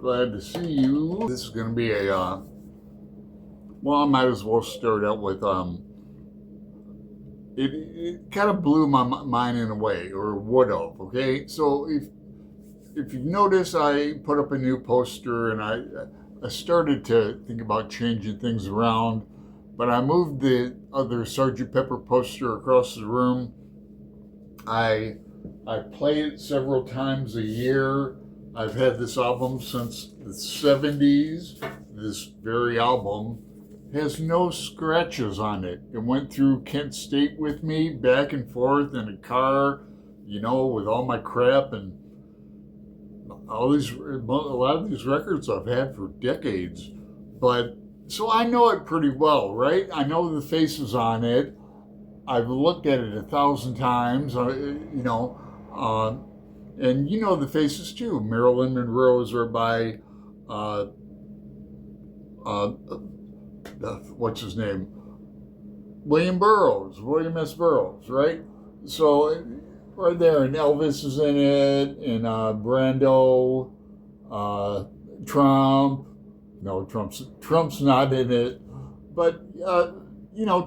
Glad to see you. This is going to be well, I might as well start out with, it kind of blew my mind in a way, or would have, okay? So if you've noticed, I put up a new poster and I started to think about changing things around, but I moved the other Sergeant Pepper poster across the room. I play it several times a year. I've had this album since the 70s. This very album has no scratches on it. It went through Kent State with me, back and forth in a car, with all my crap and a lot of these records I've had for decades. But so I know it pretty well, right? I know the faces on it. I've looked at it 1,000 times, and you know the faces too. Marilyn Monroe's are by, uh, uh, what's his name? William S. Burroughs, right? So right there, and Elvis is in it, and Brando, Trump. No, Trump's not in it, but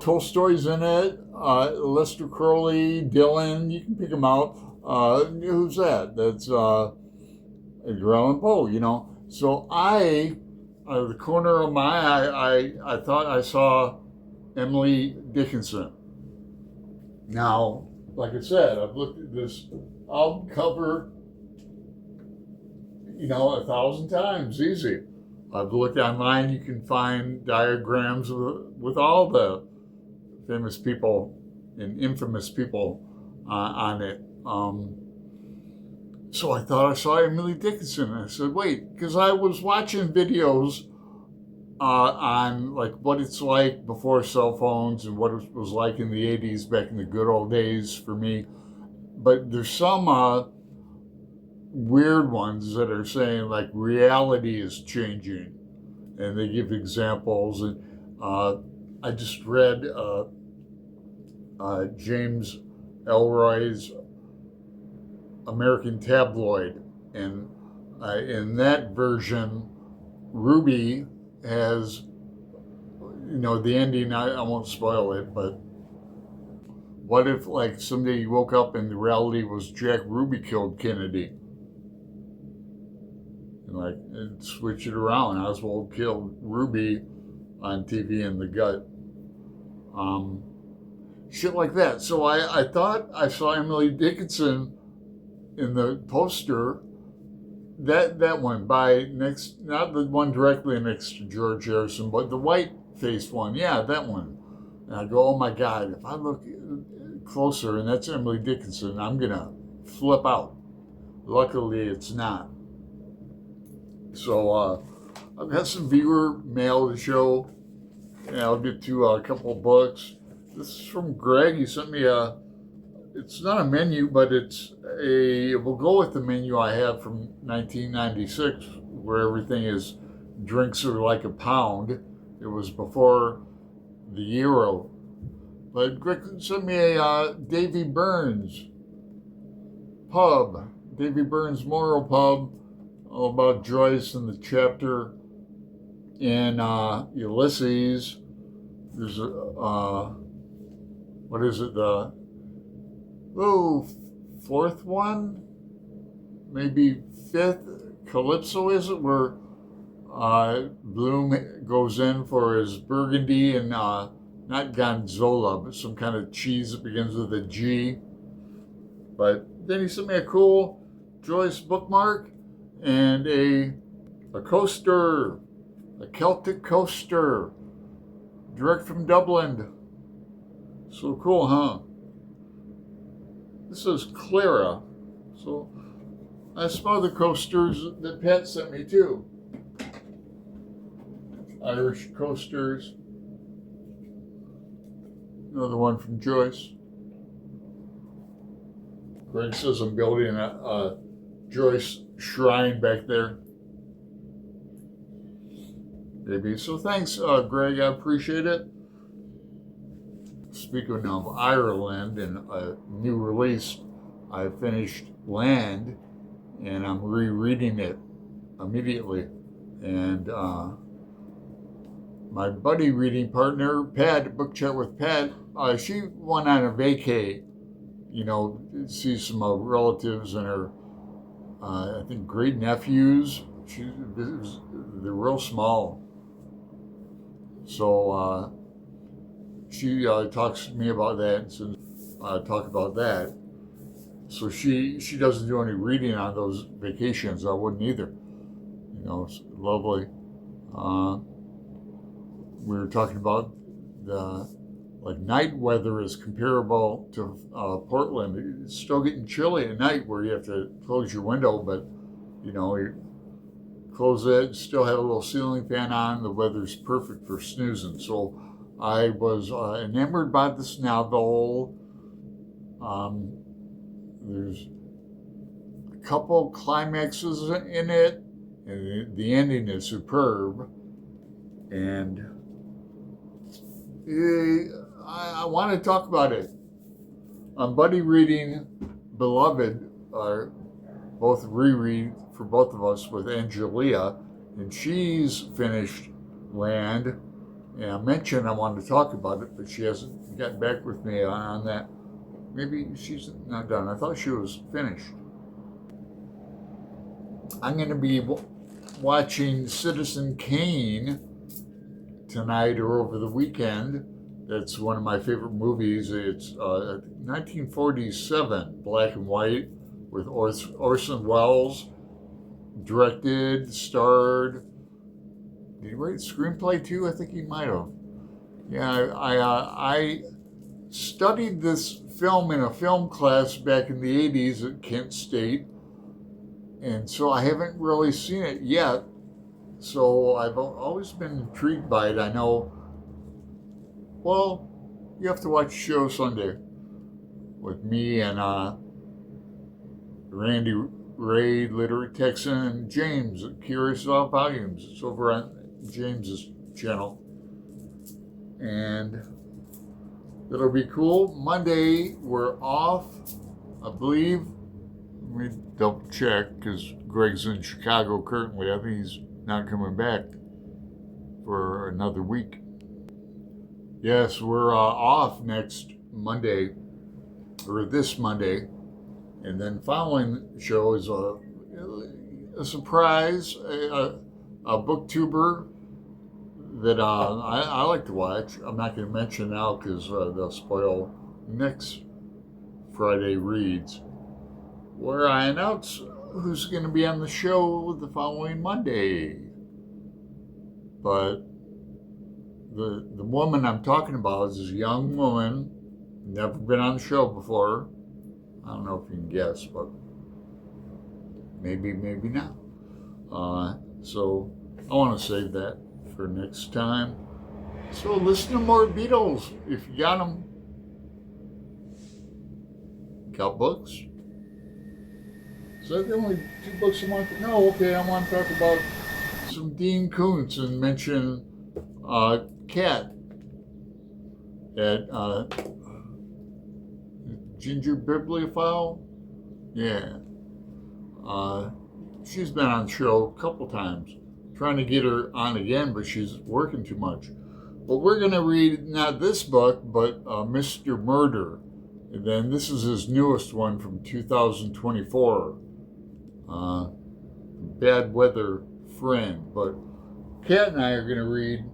Tolstoy's in it. Lester Crowley, Dylan, you can pick them out. Who's that? That's Edgar Allan Poe. So out of the corner of my eye, I thought I saw Emily Dickinson. Now, like I said, I've looked at this album cover, 1,000 times, easy. I've looked online. You can find diagrams with all the famous people and infamous people on it. So I thought I saw Emily Dickinson. And I said, wait, because I was watching videos on like what it's like before cell phones and what it was like in the 80s, back in the good old days for me. But there's some weird ones that are saying like reality is changing, and they give examples. And I just read James Ellroy's American Tabloid, and in that version, Ruby has, the ending. I won't spoil it, but what if like someday you woke up and the reality was Jack Ruby killed Kennedy? And switch it around. Oswald killed Ruby on TV in the gut. Shit like that. So I thought I saw Emily Dickinson in the poster. That one by next, not the one directly next to George Harrison, but the white-faced one. Yeah, that one. And I go, oh my God, if I look closer and that's Emily Dickinson, I'm gonna flip out. Luckily, it's not. So I've got some viewer mail to show, and I'll get to a couple of books. This is from Greg. He sent me it's not a menu, but it will go with the menu I have from 1996, where everything is drinks are like a pound. It was before the euro. But Greg sent me a Davy Burns pub, Davy Burns Memorial Pub, all about Joyce and the chapter in Ulysses. There's what is it? Fourth one, maybe fifth. Calypso, is it, where Bloom goes in for his Burgundy and not Gonzola, but some kind of cheese that begins with a G. But then he sent me a cool Joyce bookmark and a coaster, a Celtic coaster, direct from Dublin. So cool, huh? This is Clara. So I have some other coasters that Pat sent me too. Irish coasters. Another one from Joyce. Greg says I'm building a Joyce shrine back there. Maybe. So thanks, Greg. I appreciate it. Speaking of Ireland and a new release, I finished Land, and I'm rereading it. immediately. And my buddy reading partner, Pat, Book Chat with Pat, she went on a vacay, see some relatives and her, I think, great nephews. They're real small. So she talks to me about that and says, talk about that. So she doesn't do any reading on those vacations. I wouldn't either. It's lovely. We were talking about the night weather is comparable to Portland. It's still getting chilly at night where you have to close your window, but you close it, still have a little ceiling fan on. The weather's perfect for snoozing. So I was enamored by this novel. There's a couple climaxes in it, and the ending is superb. And I want to talk about it. I'm buddy reading Beloved, both reread for both of us with Angelia, and she's finished Land. And I mentioned I wanted to talk about it, but she hasn't gotten back with me on that. Maybe she's not done. I thought she was finished. I'm going to be watching Citizen Kane tonight or over the weekend. That's one of my favorite movies. It's 1947, black and white, with Orson Welles, directed, starred. Did he write a screenplay too? I think he might have. Yeah, I studied this film in a film class back in the 80s at Kent State, and so I haven't really seen it yet. So I've always been intrigued by it. I know, well, you have to watch Show Sunday with me and Randy Ray, Literary Texan, and James at Curious About Volumes. It's over on James's channel. And it'll be cool. Monday, we're off, I believe. Let me double check, because Greg's in Chicago currently. I think he's not coming back for another week. Yes, we're off next Monday, or this Monday. And then following show is a surprise, a booktuber that I like to watch. I'm not going to mention now because they'll spoil next Friday reads, where I announce who's going to be on the show the following Monday. But the woman I'm talking about is a young woman, never been on the show before. I don't know if you can guess, but maybe not. So I want to save that for next time. So listen to more Beatles if you got them. Got books? Is that the only two books I want to... No, okay, I want to talk about some Dean Koontz and mention Cat at Ginger Bibliophile. Yeah. She's been on the show a couple times. Trying to get her on again, but she's working too much. But we're going to read not this book, but Mr. Murder. And then this is his newest one from 2024. Bad Weather Friend. But Kat and I are going to read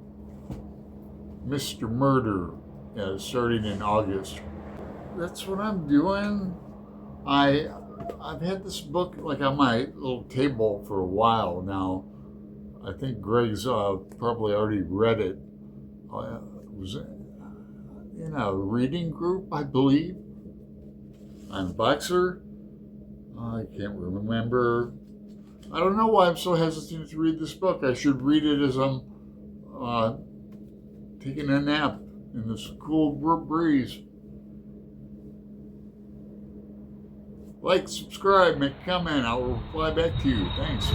Mr. Murder starting in August. That's what I'm doing. I've had this book like on my little table for a while now. I think Greg's probably already read it. Was in a reading group, I believe, on Boxer. I can't remember. I don't know why I'm so hesitant to read this book. I should read it as I'm taking a nap in this cool breeze. Like, subscribe, make a comment. I'll reply back to you. Thanks.